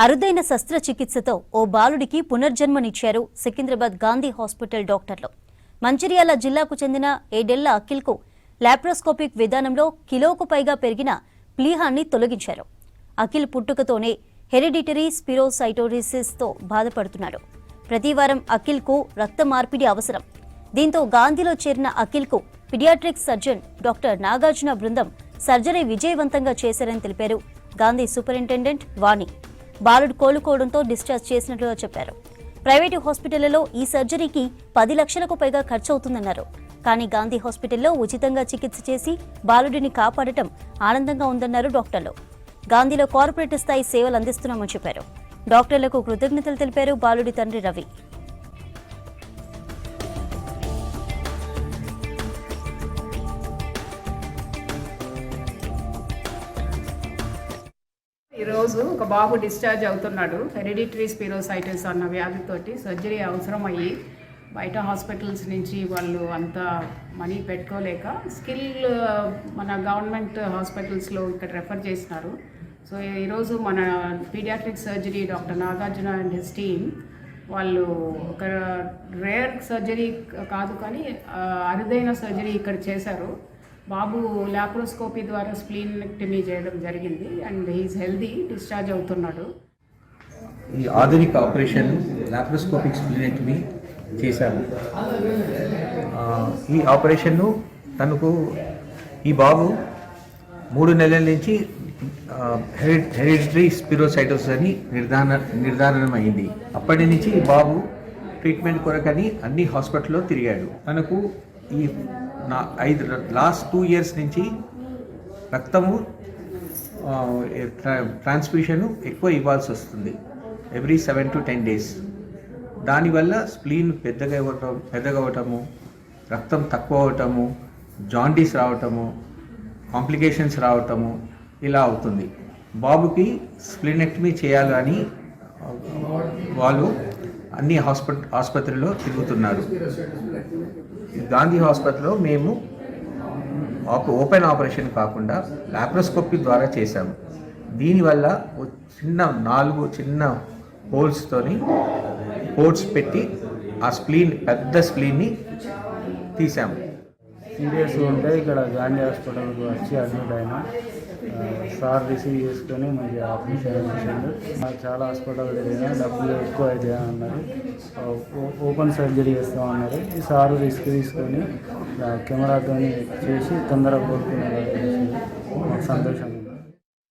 అరుదైన శస్త్రచికిత్సతో ఓ బాలుడికి పునర్జన్మనిచ్చారు సికింద్రాబాద్ గాంధీ హాస్పిటల్ డాక్టర్లు. మంచిర్యాల జిల్లాకు చెందిన ఏడేళ్ల అఖిల్కు లాప్రోస్కోపిక్ విధానంలో కిలోకు పైగా పెరిగిన ప్లీహాన్ని తొలగించారు. అఖిల్ పుట్టుకతోనే హెరిడిటరీ స్పిరోసైటోసిస్తో బాధపడుతున్నాడు. ప్రతివారం అఖిల్కు రక్త మార్పిడి అవసరం. దీంతో గాంధీలో చేరిన అఖిల్కు పీడియాట్రిక్ సర్జన్ డాక్టర్ నాగార్జున బృందం సర్జరీ విజయవంతంగా చేశారని తెలిపారు గాంధీ సూపరింటెండెంట్ వాణి. బాలుడు కోలుకోవడంతో డిశ్చార్జ్ చేసినట్లుగా చెప్పారు. ప్రైవేటు హాస్పిటళ్లలో ఈ సర్జరీకి 10 లక్షలకు పైగా ఖర్చవుతుందన్నారు. కానీ గాంధీ హాస్పిటల్లో ఉచితంగా చికిత్స చేసి బాలుడిని కాపాడటం ఆనందంగా ఉందన్నారు డాక్టర్లు. గాంధీలో కార్పొరేట్ స్థాయి సేవలు అందిస్తున్నామని చెప్పారు. డాక్టర్లకు కృతజ్ఞతలు తెలిపారు బాలుడి తండ్రి రవి. ఈరోజు ఒక బాబు డిశ్చార్జ్ అవుతున్నాడు. హెరిడిటరీ స్పిరోసైటిస్ అన్న వ్యాధితోటి సర్జరీ అవసరమయ్యి బయట హాస్పిటల్స్ నుంచి వాళ్ళు అంత మనీ పెట్టుకోలేక మన గవర్నమెంట్ హాస్పిటల్స్లో ఇక్కడ రెఫర్ చేసినారు. సో ఈరోజు మన paediatric surgery doctor Nagarjuna and his team వాళ్ళు ఒక రేర్ సర్జరీ కాదు కానీ అరుదైన సర్జరీ ఇక్కడ చేశారు. బాబు లాప్రోస్కోపీ ద్వారా స్ప్లీనెక్టమీ చేయడం జరిగింది అండ్ హీస్ హెల్దీ, డిశ్చార్జ్ అవుతున్నాడు. ఈ ఆధునిక ఆపరేషన్ లాప్రోస్కోపిక్ స్ప్లీనెక్టమీ చేశాము. ఈ ఆపరేషన్ను ఈ బాబు 3 నెలల నుంచి హెరిడిటరీ స్పిరోసైటోసిస్ అని నిర్ధారణమైంది. అప్పటి నుంచి ఈ బాబు ట్రీట్మెంట్ కొరకని అన్ని హాస్పిటల్లో తిరిగాడు. తనకు ఈ లాస్ట్ 2 years నుంచి రక్తము ట్రాన్స్ఫ్యూషన్ ఎక్కువ ఇవ్వాల్సి వస్తుంది, ఎవ్రీ 7 to 10 days. దానివల్ల స్ప్లీన్ పెద్దగా అవ్వటము, రక్తం తక్కువ అవటము, జాండీస్ రావటము, కాంప్లికేషన్స్ రావటము ఇలా అవుతుంది. బాబుకి స్ప్లీనెక్టమీ చేయాలని వాళ్ళు అన్ని ఆసుపత్రిలో తిరుగుతున్నారు. గాంధీ హాస్పిటల్లో మేము ఓపెన్ ఆపరేషన్ కాకుండా లాప్రోస్కోపీ ద్వారా చేశాము. దీనివల్ల 4 చిన్న హోల్స్ పెట్టి ఆ పెద్ద స్ప్లీన్ని తీసాము. సీరియస్గా ఉంటే ఇక్కడ గాంధీ హాస్పిటల్కి వచ్చి అడ్మిట్ అయినా సార్ రిసీవ్ చేసుకొని మంచి ఆపరేషన్ చేసిండు. చాలా హాస్పిటల్ తిరిగినా డబ్బులు ఎక్కువ అవుతాయి అన్నారు. ఓపెన్ సర్జరీ చేస్తామన్నారు. ఈ సార్ రిస్క్ తీసుకొని కెమెరాతో చేసి తొందరగా కోరుకున్నారు. మాకు సంతోషం.